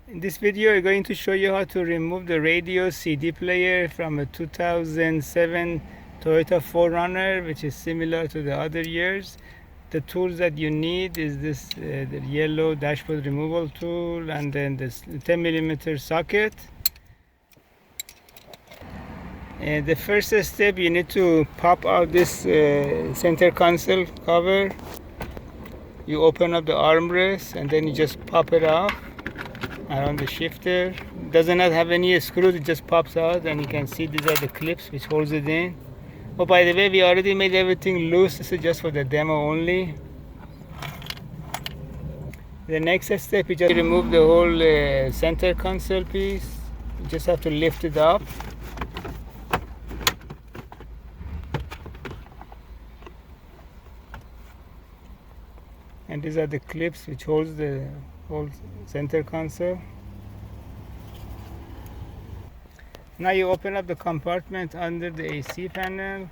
In this video, we're going to show you how to remove the radio CD player from a 2007 Toyota 4Runner, which is similar to the other years. The tools that you need is this the yellow dashboard removal tool, and then this 10mm socket. And the first step, you need to pop out this center console cover. You open up the armrest and then you just pop it off around the shifter. It does not have any screws, it just pops out, and you can see these are the clips which holds it in. Oh, by the way, we already made everything loose. This is just for the demo only. The next step, you just remove the whole center console piece. You just have to lift it up. And these are the clips which holds the whole center console. Now you open up the compartment under the AC panel,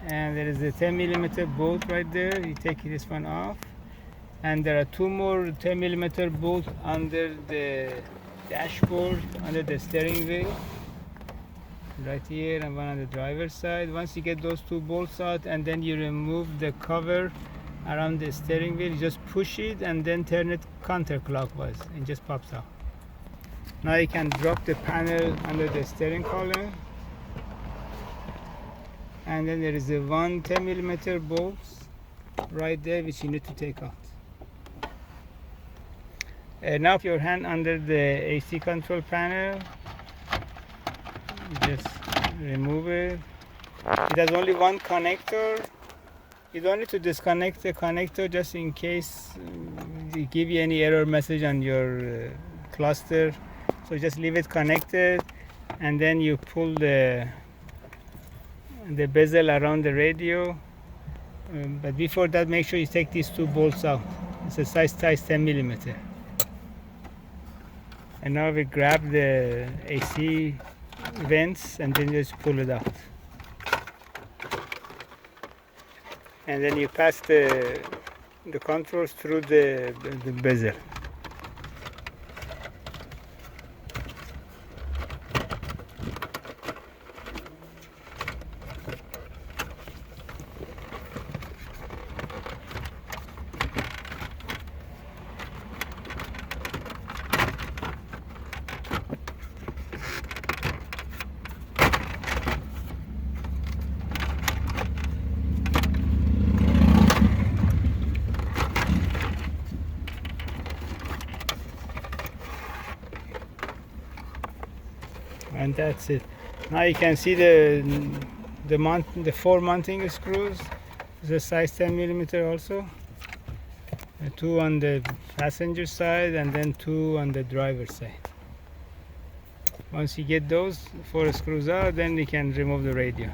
and there is a 10mm bolt right there. You take this one off, and there are two more 10mm bolts under the dashboard, under the steering wheel, right here, and one on the driver's side. Once you get those two bolts out, and then you remove the cover around the steering wheel, you just push it and then turn it counterclockwise, and it just pops out. Now you can drop the panel under the steering column, and then there is a 10mm bolt right there which you need to take out. Now put your hand under the AC control panel, just remove it. It has only one connector. You don't need to disconnect the connector just in case they give you any error message on your cluster. So just leave it connected, and then you pull the bezel around the radio. But before that, make sure you take these two bolts out. It's a size 10mm. And now we grab the AC vents and then just pull it out. And then you pass the controls through the bezel. And that's it. Now you can see the four mounting screws. It's a size 10mm also. Two on the passenger side and then two on the driver's side. Once you get those four screws out, then you can remove the radio.